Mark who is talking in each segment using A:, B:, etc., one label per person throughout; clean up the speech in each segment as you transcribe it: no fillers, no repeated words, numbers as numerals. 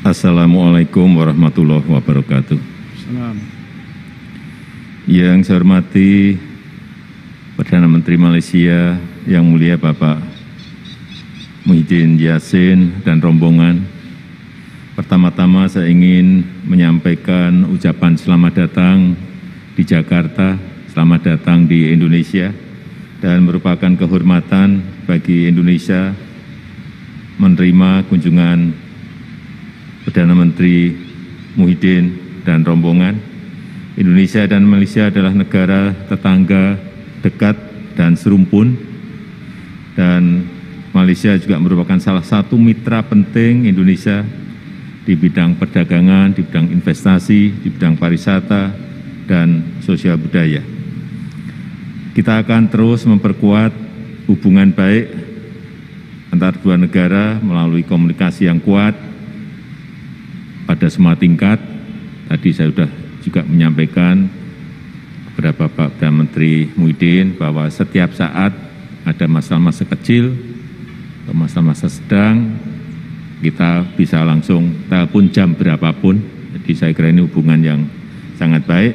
A: Assalamualaikum warahmatullahi wabarakatuh. Yang saya hormati Perdana Menteri Malaysia yang mulia Bapak Muhyiddin Yassin dan rombongan. Pertama-tama saya ingin menyampaikan ucapan selamat datang di Jakarta, selamat datang di Indonesia, dan merupakan kehormatan bagi Indonesia menerima kunjungan Perdana Menteri Muhyiddin dan rombongan. Indonesia dan Malaysia adalah negara tetangga dekat dan serumpun, dan Malaysia juga merupakan salah satu mitra penting Indonesia di bidang perdagangan, di bidang investasi, di bidang pariwisata, dan sosial budaya. Kita akan terus memperkuat hubungan baik antar dua negara melalui komunikasi yang kuat pada semua tingkat. Tadi saya sudah juga menyampaikan kepada Bapak Perdana Menteri Muhyiddin bahwa setiap saat ada masa-masa kecil atau masa-masa sedang, kita bisa langsung telepon jam berapapun. Jadi saya kira ini hubungan yang sangat baik.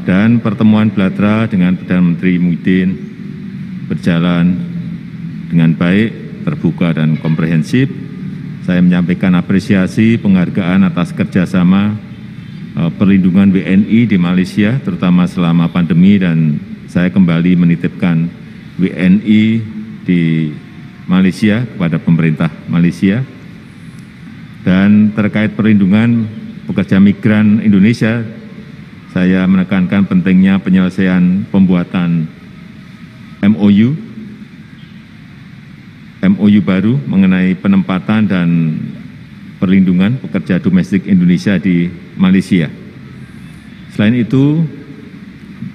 A: Dan pertemuan bilateral dengan Perdana Menteri Muhyiddin berjalan dengan baik, terbuka dan komprehensif. Saya menyampaikan apresiasi penghargaan atas kerjasama perlindungan WNI di Malaysia, terutama selama pandemi, dan saya kembali menitipkan WNI di Malaysia kepada pemerintah Malaysia. Dan terkait perlindungan pekerja migran Indonesia, saya menekankan pentingnya penyelesaian pembuatan MOU baru mengenai penempatan dan perlindungan pekerja domestik Indonesia di Malaysia. Selain itu,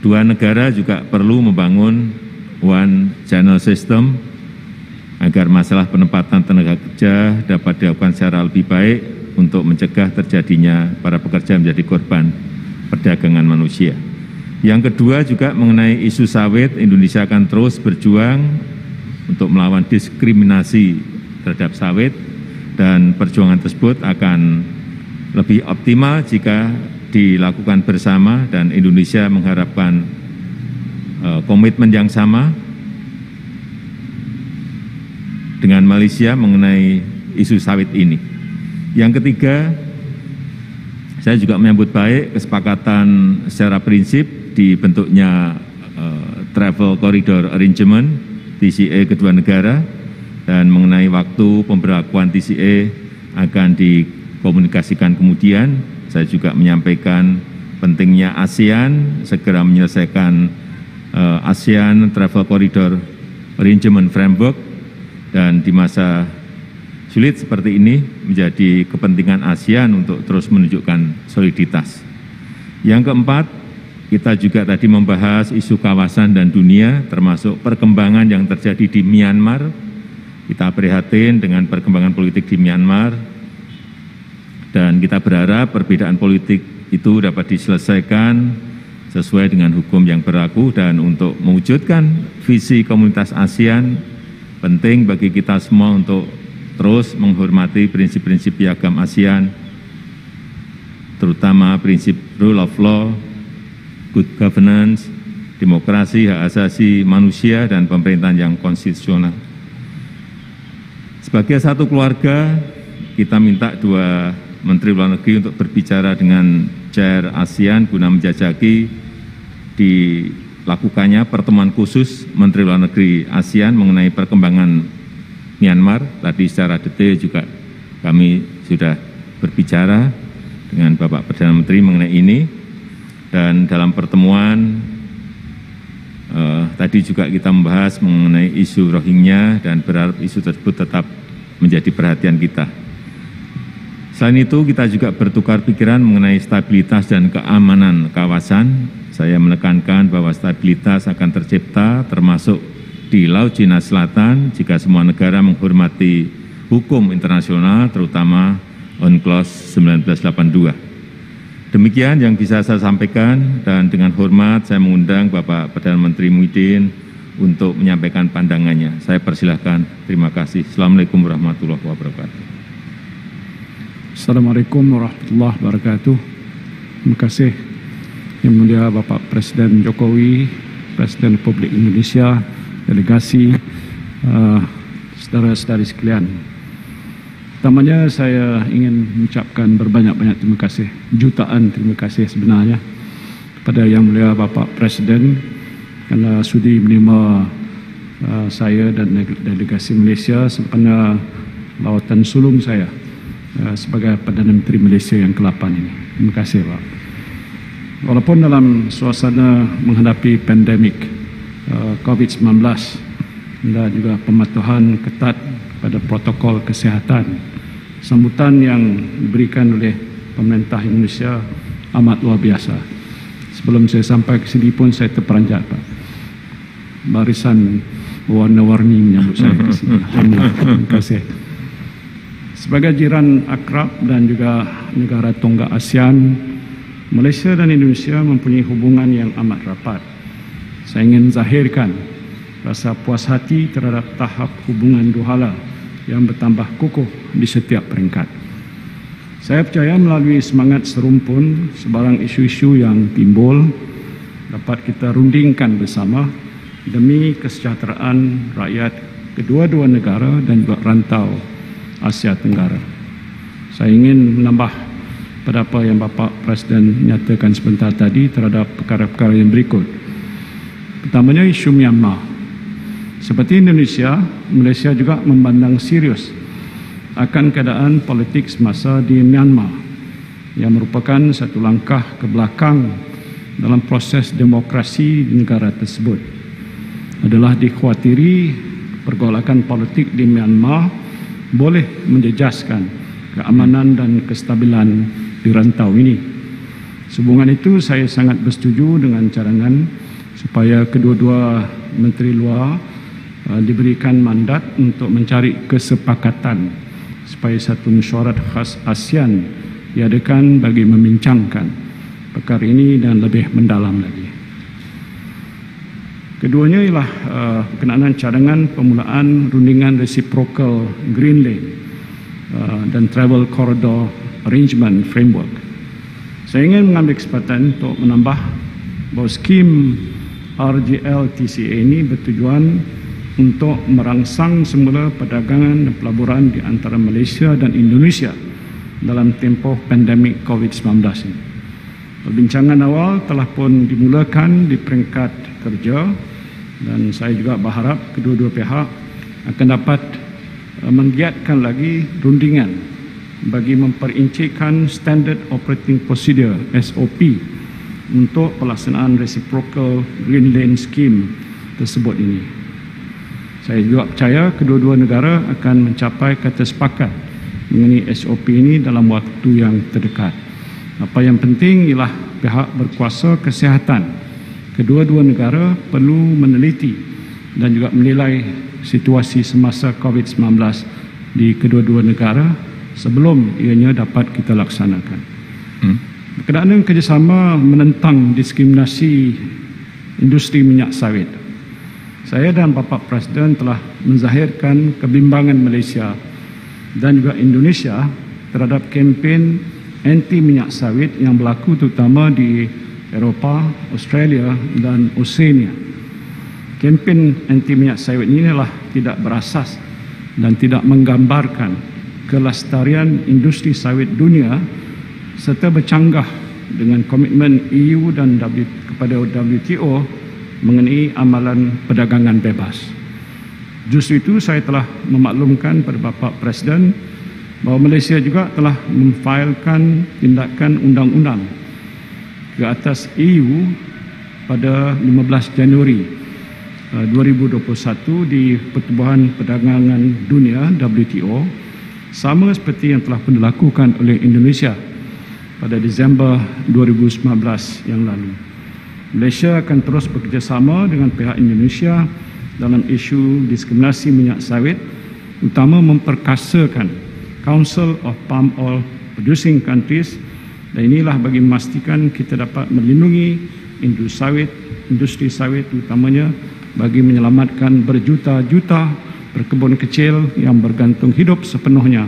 A: dua negara juga perlu membangun one channel system agar masalah penempatan tenaga kerja dapat dilakukan secara lebih baik untuk mencegah terjadinya para pekerja menjadi korban perdagangan manusia. Yang kedua juga mengenai isu sawit, Indonesia akan terus berjuang untuk melawan diskriminasi terhadap sawit, dan perjuangan tersebut akan lebih optimal jika dilakukan bersama, dan Indonesia mengharapkan komitmen yang sama dengan Malaysia mengenai isu sawit ini. Yang ketiga, saya juga menyambut baik kesepakatan secara prinsip dibentuknya Travel Corridor Arrangement TCA kedua negara, dan mengenai waktu pemberlakuan TCA akan dikomunikasikan kemudian. Saya juga menyampaikan pentingnya ASEAN segera menyelesaikan ASEAN Travel Corridor Arrangement Framework, dan di masa sulit seperti ini menjadi kepentingan ASEAN untuk terus menunjukkan soliditas. Yang keempat, kita juga tadi membahas isu kawasan dan dunia, termasuk perkembangan yang terjadi di Myanmar. Kita prihatin dengan perkembangan politik di Myanmar, dan kita berharap perbedaan politik itu dapat diselesaikan sesuai dengan hukum yang berlaku. Dan untuk mewujudkan visi komunitas ASEAN, penting bagi kita semua untuk terus menghormati prinsip-prinsip piagam ASEAN, terutama prinsip rule of law, good governance, demokrasi, hak asasi manusia, dan pemerintahan yang konstitusional. Sebagai satu keluarga, kita minta dua Menteri Luar Negeri untuk berbicara dengan Chair ASEAN guna menjajaki dilakukannya pertemuan khusus Menteri Luar Negeri ASEAN mengenai perkembangan Myanmar. Tadi secara detail juga kami sudah berbicara dengan Bapak Perdana Menteri mengenai ini. Dan dalam pertemuan tadi juga kita membahas mengenai isu Rohingya, dan berharap isu tersebut tetap menjadi perhatian kita. Selain itu, kita juga bertukar pikiran mengenai stabilitas dan keamanan kawasan. Saya menekankan bahwa stabilitas akan tercipta termasuk di Laut Cina Selatan jika semua negara menghormati hukum internasional, terutama UNCLOS 1982. Demikian yang bisa saya sampaikan, dan dengan hormat saya mengundang Bapak Perdana Menteri Muhyiddin untuk menyampaikan pandangannya. Saya persilahkan. Terima kasih. Assalamualaikum warahmatullahi wabarakatuh.
B: Assalamualaikum warahmatullahi wabarakatuh. Terima kasih Yang Mulia Bapak Presiden Jokowi, Presiden Republik Indonesia, delegasi, saudara-saudari sekalian. Pertamanya saya ingin mengucapkan berbanyak-banyak terima kasih, jutaan terima kasih sebenarnya kepada Yang Mulia Bapak Presiden kerana sudi menerima saya dan delegasi Malaysia sempena lawatan sulung saya sebagai Perdana Menteri Malaysia yang ke-8 ini. Terima kasih, Pak. Walaupun dalam suasana menghadapi pandemik COVID-19 dan juga pematuhan ketat pada protokol kesihatan, sambutan yang diberikan oleh pemerintah Indonesia amat luar biasa. Sebelum saya sampai ke sini pun saya terperanjat, Pak. Barisan warna-warni menyambut saya ke sini. Terima kasih. Sebagai jiran akrab dan juga negara tonggak ASEAN, Malaysia dan Indonesia mempunyai hubungan yang amat rapat. Saya ingin zahirkan rasa puas hati terhadap tahap hubungan dua hala yang bertambah kukuh di setiap peringkat. Saya percaya melalui semangat serumpun, sebarang isu-isu yang timbul dapat kita rundingkan bersama demi kesejahteraan rakyat kedua-dua negara dan juga rantau Asia Tenggara. Saya ingin menambah pada apa yang Bapak Presiden nyatakan sebentar tadi terhadap perkara-perkara yang berikut. Pertamanya, isu Myanmar. Seperti Indonesia, Malaysia juga memandang serius akan keadaan politik semasa di Myanmar yang merupakan satu langkah ke belakang dalam proses demokrasi di negara tersebut. Adalah dikhawatiri pergolakan politik di Myanmar boleh menjejaskan keamanan dan kestabilan di rantau ini. Sehubungan itu, saya sangat bersetuju dengan cadangan supaya kedua-dua Menteri Luar diberikan mandat untuk mencari kesepakatan supaya satu mesyuarat khas ASEAN diadakan bagi membincangkan perkara ini dan lebih mendalam lagi. Keduanya ialah berkenaan cadangan permulaan rundingan reciprocal Green Lane dan Travel Corridor Arrangement Framework. Saya ingin mengambil kesempatan untuk menambah bahawa skim RGL-TCA ini bertujuan untuk merangsang semula perdagangan dan pelaburan di antara Malaysia dan Indonesia dalam tempoh pandemik COVID-19 ini. Perbincangan awal telah pun dimulakan di peringkat kerja dan saya juga berharap kedua-dua pihak akan dapat menggiatkan lagi rundingan bagi memperincikan Standard Operating Procedure SOP untuk pelaksanaan Reciprocal Green Lane Scheme tersebut ini. Saya juga percaya kedua-dua negara akan mencapai kata sepakat mengenai SOP ini dalam waktu yang terdekat. Apa yang penting ialah pihak berkuasa kesihatan kedua-dua negara perlu meneliti dan juga menilai situasi semasa COVID-19 di kedua-dua negara sebelum ianya dapat kita laksanakan. Berkenaan kerjasama menentang diskriminasi industri minyak sawit, saya dan Bapak Presiden telah menzahirkan kebimbangan Malaysia dan juga Indonesia terhadap kempen anti minyak sawit yang berlaku terutama di Eropah, Australia dan Oceania. Kempen anti minyak sawit ini adalah tidak berasas dan tidak menggambarkan kelestarian industri sawit dunia serta bercanggah dengan komitmen EU dan kepada WTO mengenai amalan perdagangan bebas. Justru itu saya telah memaklumkan kepada Bapak Presiden bahawa Malaysia juga telah memfailkan tindakan undang-undang ke atas EU pada 15 Januari 2021 di Pertubuhan Perdagangan Dunia WTO, sama seperti yang telah pun dilakukan oleh Indonesia pada Disember 2019 yang lalu. Malaysia akan terus bekerjasama dengan pihak Indonesia dalam isu diskriminasi minyak sawit, utama memperkasakan Council of Palm Oil Producing Countries, dan inilah bagi memastikan kita dapat melindungi industri sawit utamanya bagi menyelamatkan berjuta-juta perkebun kecil yang bergantung hidup sepenuhnya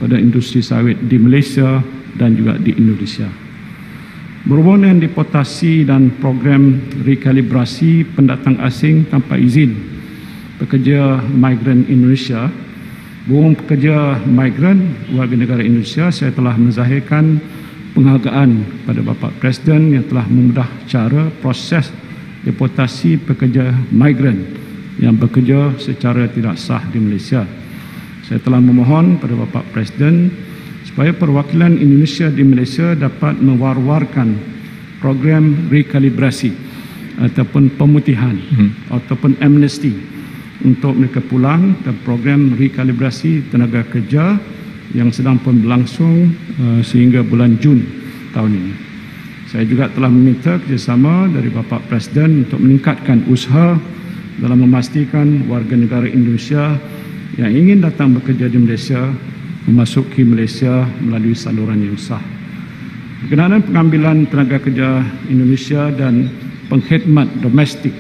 B: pada industri sawit di Malaysia dan juga di Indonesia. Berhubung dengan deportasi dan program rekalibrasi pendatang asing tanpa izin pekerja migran Indonesia, berhubung pekerja migran warga negara Indonesia, saya telah menzahirkan penghargaan pada Bapak Presiden yang telah memudah cara proses deportasi pekerja migran yang bekerja secara tidak sah di Malaysia. Saya telah memohon pada Bapak Presiden supaya perwakilan Indonesia di Malaysia dapat mewar-warkan program rekalibrasi ataupun pemutihan ataupun amnesti untuk mereka pulang, dan program rekalibrasi tenaga kerja yang sedang pun berlangsung sehingga bulan Jun tahun ini. Saya juga telah meminta kerjasama dari Bapak Presiden untuk meningkatkan usaha dalam memastikan warga negara Indonesia yang ingin datang bekerja di Malaysia memasuki Malaysia melalui saluran yang sah. Berkenaan pengambilan tenaga kerja Indonesia dan pengkhidmat domestik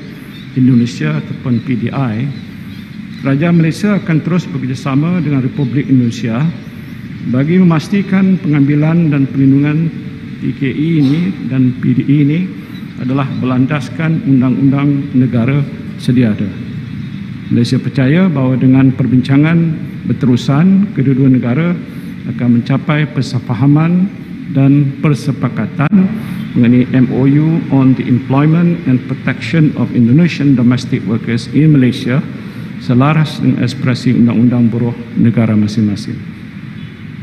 B: Indonesia ataupun PDI, Kerajaan Malaysia akan terus bekerjasama dengan Republik Indonesia bagi memastikan pengambilan dan perlindungan TKE ini dan PDI ini adalah berlandaskan undang-undang negara sedia ada. Malaysia percaya bahawa dengan perbincangan berterusan, kedua-dua negara akan mencapai persefahaman dan persepakatan mengenai MOU on the employment and protection of Indonesian domestic workers in Malaysia selaras dengan ekspresi undang-undang buruh negara masing-masing.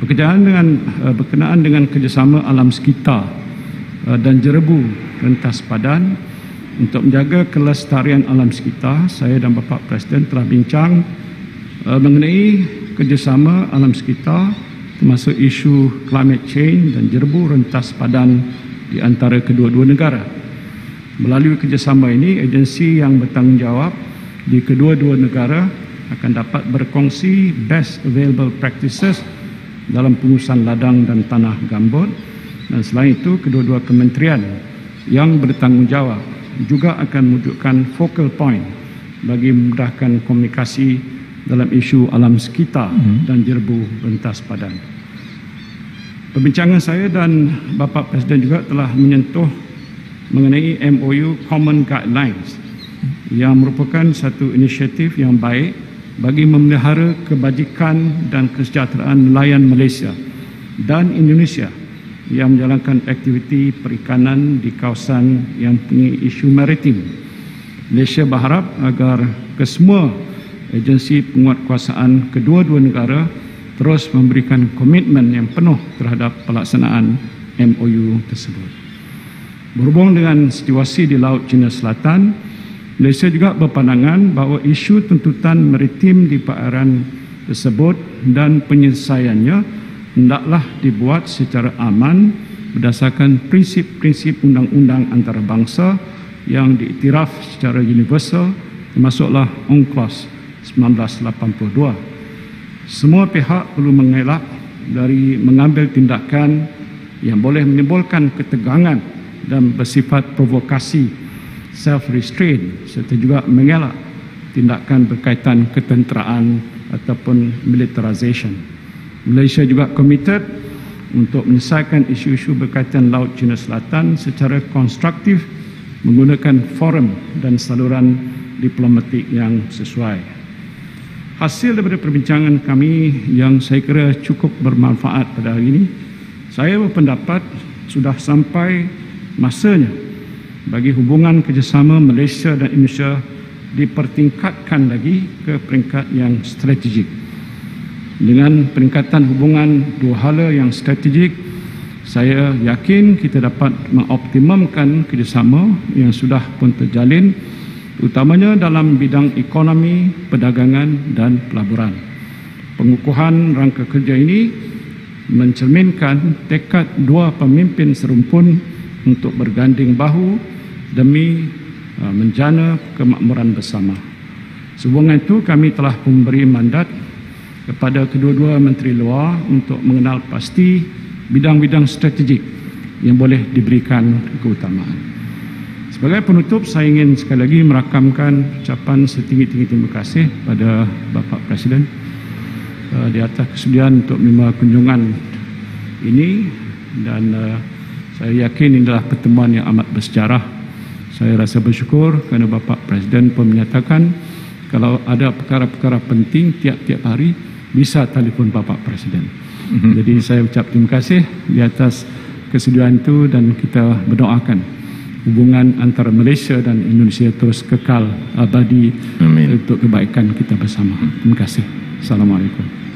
B: Berkenaan dengan kerjasama alam sekitar dan jerebu rentas padan untuk menjaga kelestarian alam sekitar, saya dan Bapak Presiden telah bincang mengenai kerjasama alam sekitar termasuk isu climate change dan jerebu rentas padan di antara kedua-dua negara. Melalui kerjasama ini, agensi yang bertanggungjawab di kedua-dua negara akan dapat berkongsi best available practices dalam pengurusan ladang dan tanah gambut, dan selain itu kedua-dua kementerian yang bertanggungjawab juga akan mewujudkan focal point bagi memudahkan komunikasi dalam isu alam sekitar dan jerebu rentas padan. Perbincangan saya dan Bapak Presiden juga telah menyentuh mengenai MOU Common Guidelines yang merupakan satu inisiatif yang baik bagi memelihara kebajikan dan kesejahteraan nelayan Malaysia dan Indonesia yang menjalankan aktiviti perikanan di kawasan yang punya isu maritim. Malaysia berharap agar kesemua agensi penguatkuasaan kedua-dua negara terus memberikan komitmen yang penuh terhadap pelaksanaan MOU tersebut. Berhubung dengan situasi di Laut Cina Selatan, Malaysia juga berpandangan bahawa isu tuntutan maritim di perairan tersebut dan penyelesaiannya hendaklah dibuat secara aman berdasarkan prinsip-prinsip undang-undang antarabangsa yang diiktiraf secara universal, termasuklah UNCLOS 1982. Semua pihak perlu mengelak dari mengambil tindakan yang boleh menimbulkan ketegangan dan bersifat provokasi, self-restraint, serta juga mengelak tindakan berkaitan ketenteraan ataupun militarisation. Malaysia juga komited untuk menyelesaikan isu-isu berkaitan Laut Cina Selatan secara konstruktif menggunakan forum dan saluran diplomatik yang sesuai. Hasil daripada perbincangan kami yang saya kira cukup bermanfaat pada hari ini, saya berpendapat sudah sampai masanya bagi hubungan kerjasama Malaysia dan Indonesia dipertingkatkan lagi ke peringkat yang strategik. Dengan peningkatan hubungan dua hala yang strategik, saya yakin kita dapat mengoptimumkan kerjasama yang sudah pun terjalin, utamanya dalam bidang ekonomi, perdagangan dan pelaburan. Pengukuhan rangka kerja ini mencerminkan tekad dua pemimpin serumpun untuk berganding bahu demi menjana kemakmuran bersama. Sehubungan itu, kami telah memberi mandat kepada kedua-dua Menteri Luar untuk mengenal pasti bidang-bidang strategik yang boleh diberikan keutamaan. Sebagai penutup, saya ingin sekali lagi merakamkan ucapan setinggi-tinggi terima kasih pada Bapak Presiden di atas kesudian untuk menerima kunjungan ini, dan saya yakin ini adalah pertemuan yang amat bersejarah. Saya rasa bersyukur kerana Bapak Presiden pun menyatakan kalau ada perkara-perkara penting tiap-tiap hari bisa telefon Bapak Presiden. Jadi saya ucap terima kasih di atas kesudian itu, dan kita berdoakan hubungan antara Malaysia dan Indonesia terus kekal abadi.
A: Amin.
B: Untuk kebaikan kita bersama. Terima kasih. Assalamualaikum.